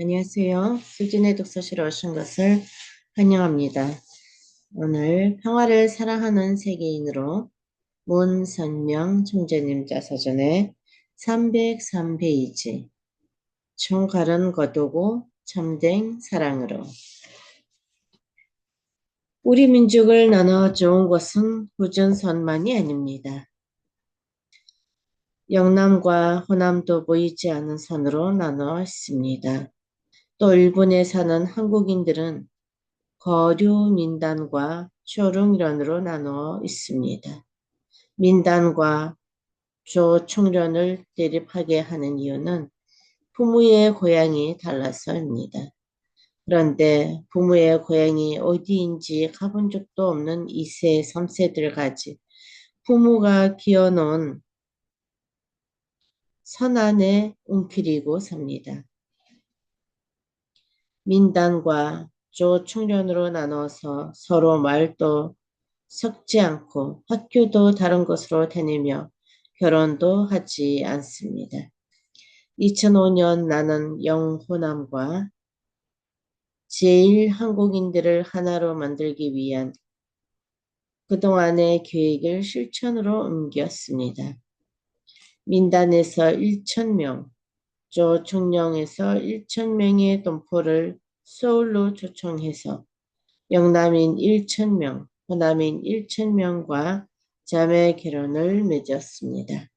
안녕하세요. 수진의 독서실에 오신 것을 환영합니다. 오늘 평화를 사랑하는 세계인으로 문선명 총재님 자서전의 303페이지 총갈은 거두고 참된 사랑으로. 우리 민족을 나눠 좋은 것은 후전선만이 아닙니다. 영남과 호남도 보이지 않는 선으로 나눠 있습니다. 또 일본에 사는 한국인들은 거류 민단과 초릉련으로 나누어 있습니다. 민단과 조총련을 대립하게 하는 이유는 부모의 고향이 달라서입니다. 그런데 부모의 고향이 어디인지 가본 적도 없는 2세, 3세들까지 부모가 기어놓은 선 안에 웅크리고 삽니다. 민단과 조총련으로 나눠서 서로 말도 섞지 않고 학교도 다른 곳으로 다니며 결혼도 하지 않습니다. 2005년 나는 영호남과 제1한국인들을 하나로 만들기 위한 그동안의 계획을 실천으로 옮겼습니다. 민단에서 1,000명, 조총령에서 1,000명의 동포를 서울로 초청해서 영남인 1,000명, 호남인 1,000명과 자매 결혼을 맺었습니다.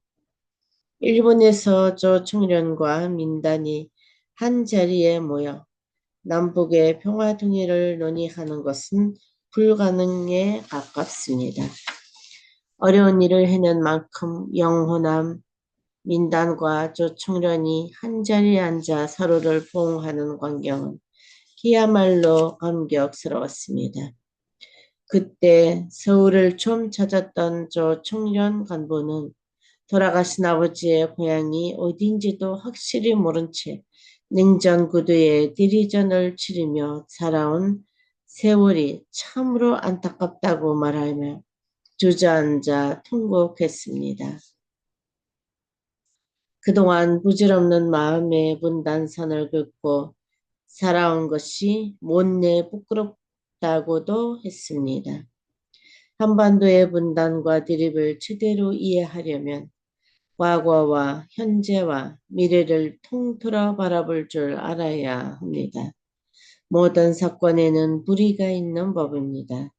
일본에서 조총련과 민단이 한 자리에 모여 남북의 평화 통일을 논의하는 것은 불가능에 가깝습니다. 어려운 일을 해낸 만큼 영호남, 민단과 조총련이 한 자리에 앉아 서로를 포옹하는 광경은 그야말로 감격스러웠습니다. 그때 서울을 좀 찾았던 조총련 간부는 돌아가신 아버지의 고향이 어딘지도 확실히 모른 채 냉전 구도에 디리전을 치르며 살아온 세월이 참으로 안타깝다고 말하며 주저앉아 통곡했습니다. 그동안 부질없는 마음의 분단선을 긋고 살아온 것이 못내 부끄럽다고도 했습니다. 한반도의 분단과 대립을 제대로 이해하려면 과거와 현재와 미래를 통틀어 바라볼 줄 알아야 합니다. 모든 사건에는 불의가 있는 법입니다.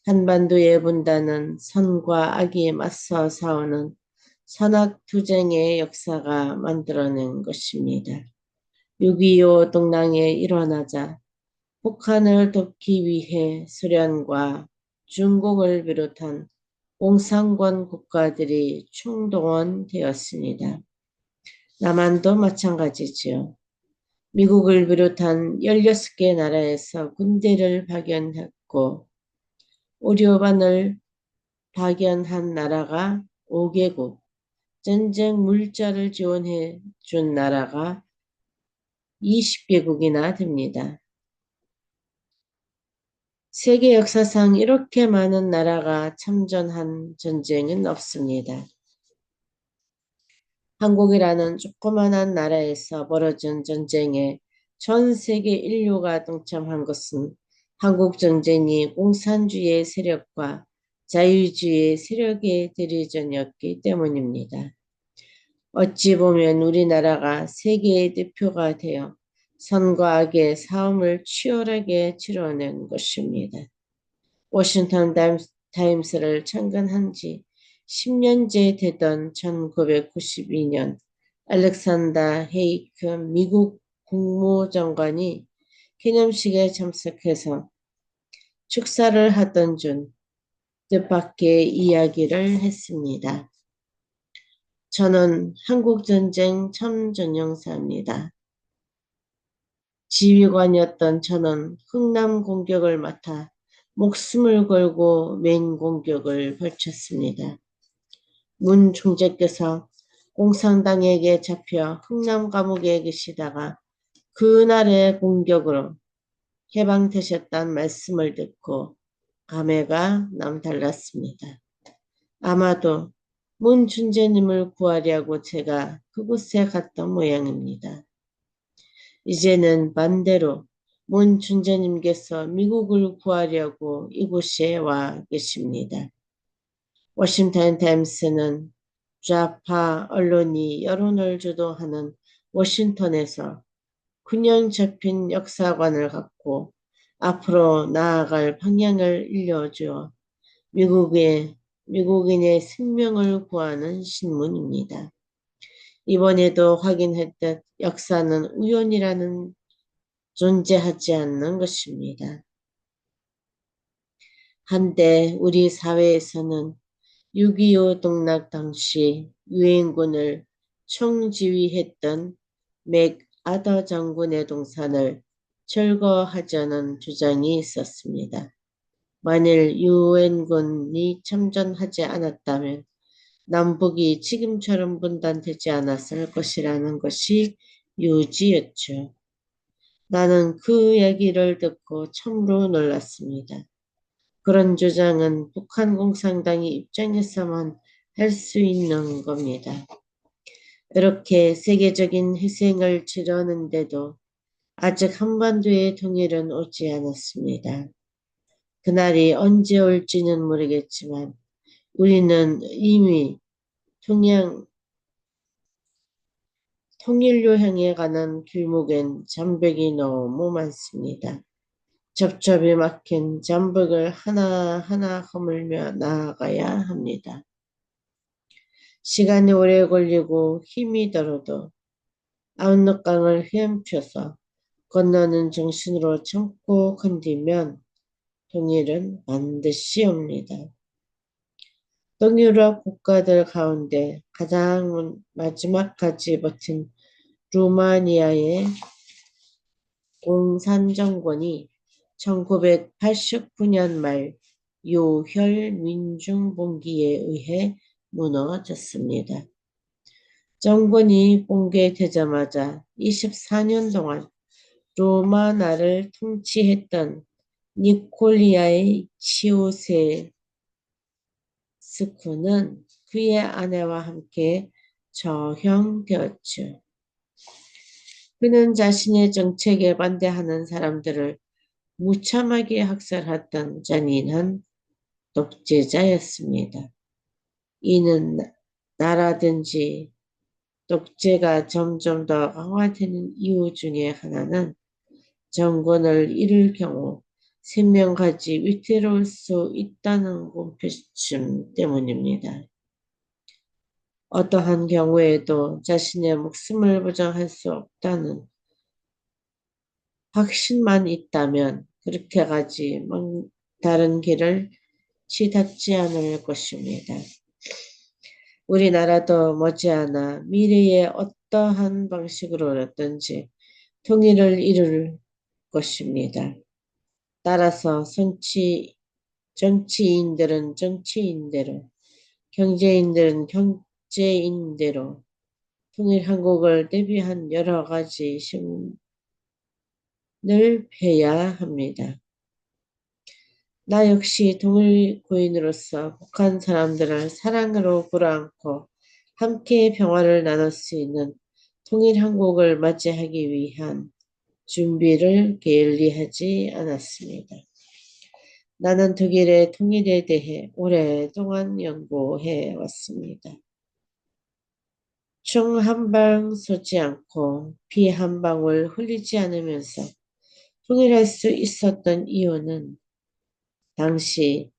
한반도의 분단은 선과 악이 맞서 싸우는 선악투쟁의 역사가 만들어낸 것입니다. 6.25 동랑에 일어나자 북한을 돕기 위해 소련과 중국을 비롯한 공산권 국가들이 총동원되었습니다. 남한도 마찬가지지요. 미국을 비롯한 16개 나라에서 군대를 파견했고 의료반을 파견한 나라가 5개국, 전쟁 물자를 지원해 준 나라가 20개국이나 됩니다. 세계 역사상 이렇게 많은 나라가 참전한 전쟁은 없습니다. 한국이라는 조그만한 나라에서 벌어진 전쟁에 전 세계 인류가 동참한 것은 한국 전쟁이 공산주의의 세력과 자유주의의 세력의 대리전이었기 때문입니다. 어찌 보면 우리나라가 세계의 대표가 되어 선과 악의 싸움을 치열하게 치러낸 것입니다. 워싱턴 타임스를 창간한 지 10년째 되던 1992년 알렉산더 헤이크 미국 국무장관이 기념식에 참석해서 축사를 하던 중 뜻밖의 이야기를 했습니다. 저는 한국전쟁 참전용사입니다. 지휘관이었던 저는 흥남 공격을 맡아 목숨을 걸고 맹 공격을 벌쳤습니다. 문 총재께서 공산당에게 잡혀 흥남 감옥에 계시다가 그날의 공격으로 해방되셨다는 말씀을 듣고 감회가 남달랐습니다. 아마도 문 총재님을 구하려고 제가 그곳에 갔던 모양입니다. 이제는 반대로 문 춘자님께서 미국을 구하려고 이곳에 와 계십니다. 워싱턴 타임스는 좌파 언론이 여론을 주도하는 워싱턴에서 균형 잡힌 역사관을 갖고 앞으로 나아갈 방향을 일러주어 미국인의 생명을 구하는 신문입니다. 이번에도 확인했듯 역사는 우연이라는 존재하지 않는 것입니다. 한때 우리 사회에서는 6.25 동락 당시 유엔군을 총지휘했던 맥아더 장군의 동산을 철거하자는 주장이 있었습니다. 만일 유엔군이 참전하지 않았다면 남북이 지금처럼 분단되지 않았을 것이라는 것이 요지였죠. 나는 그 얘기를 듣고 참으로 놀랐습니다. 그런 주장은 북한 공산당의 입장에서만 할 수 있는 겁니다. 이렇게 세계적인 희생을 치르는데도 아직 한반도의 통일은 오지 않았습니다. 그날이 언제 올지는 모르겠지만 우리는 이미 통일로 향해 가는 길목엔 장벽이 너무 많습니다. 접점이 막힌 장벽을 하나하나 허물며 나아가야 합니다. 시간이 오래 걸리고 힘이 들어도 압록강을 헤엄쳐서 건너는 정신으로 참고 건디면 통일은 반드시 옵니다. 동유럽 국가들 가운데 가장 마지막까지 버틴 루마니아의 공산정권이 1989년 말 요혈 민중봉기에 의해 무너졌습니다. 정권이 붕괴되자마자 24년 동안 로마나를 통치했던 니콜리아의 치우세스쿠는 그의 아내와 함께 처형되었죠. 그는 자신의 정책에 반대하는 사람들을 무참하게 학살했던 잔인한 독재자였습니다. 이는 나라든지 독재가 점점 더 강화되는 이유 중에 하나는 정권을 잃을 경우 생명까지 위태로울 수 있다는 공포심 때문입니다. 어떠한 경우에도 자신의 목숨을 보장할 수 없다는 확신만 있다면 그렇게 가지 다른 길을 치닫지 않을 것입니다. 우리나라도 머지않아 미래의 어떠한 방식으로든지 통일을 이룰 것입니다. 따라서 정치인들은 정치인대로, 경제인들은 경제인대로 통일 한국을 대비한 여러 가지 신을 펴야 합니다. 나 역시 통일고인으로서 북한 사람들을 사랑으로 불어안고 함께 평화를 나눌 수 있는 통일 한국을 맞이하기 위한 준비를 게을리하지 않았습니다. 나는 독일의 통일에 대해 오랫동안 연구해 왔습니다. 총 한 방 쏘지 않고 피 한 방울 흘리지 않으면서 통일할 수 있었던 이유는 당시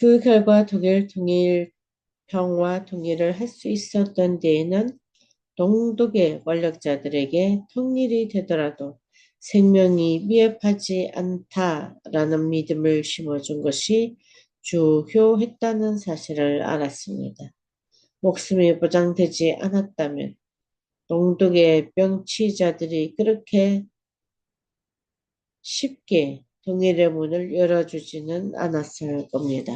그 결과 평화 통일을 할 수 있었던 데에는 동독의 권력자들에게 통일이 되더라도 생명이 위협하지 않다라는 믿음을 심어준 것이 주요했다는 사실을 알았습니다. 목숨이 보장되지 않았다면 동독의 병치자들이 그렇게 쉽게 통일의 문을 열어주지는 않았을 겁니다.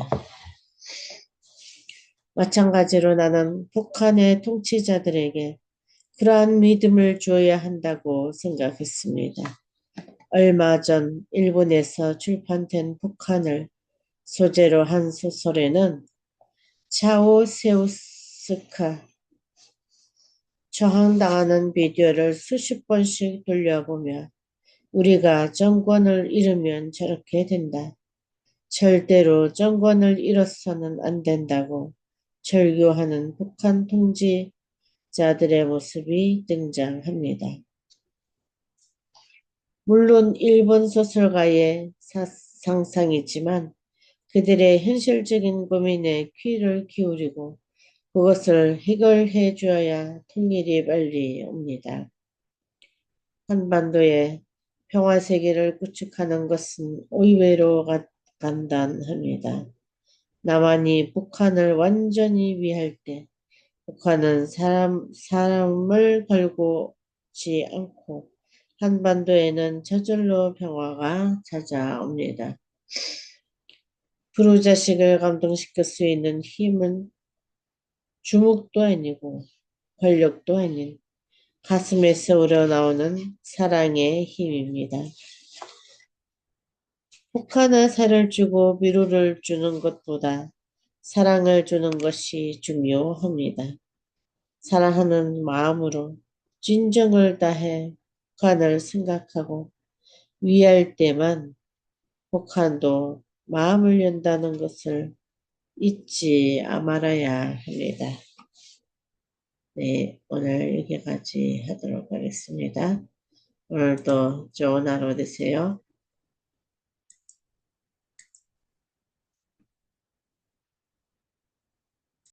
마찬가지로 나는 북한의 통치자들에게 그러한 믿음을 줘야 한다고 생각했습니다. 얼마 전 일본에서 출판된 북한을 소재로 한 소설에는 차오세우스카 저항당하는 비디오를 수십 번씩 돌려보며 우리가 정권을 잃으면 저렇게 된다. 절대로 정권을 잃어서는 안 된다고 절규하는 북한 통치자들의 모습이 등장합니다. 물론 일본 소설가의 상상이지만 그들의 현실적인 고민에 귀를 기울이고 그것을 해결해 주어야 통일이 빨리 옵니다. 한반도의 평화세계를 구축하는 것은 의외로 간단합니다. 남한이 북한을 완전히 위할 때 북한은 사람을 걸고지 않고 한반도에는 저절로 평화가 찾아옵니다. 부르자식을 감동시킬 수 있는 힘은 주먹도 아니고 권력도 아닌 가슴에서 우러나오는 사랑의 힘입니다. 북한에 살을 주고 위로를 주는 것보다 사랑을 주는 것이 중요합니다. 사랑하는 마음으로 진정을 다해 북한을 생각하고 위할 때만 북한도 마음을 연다는 것을 잊지 말아야 합니다. 네, 오늘 여기까지 하도록 하겠습니다. 오늘도 좋은 하루 되세요.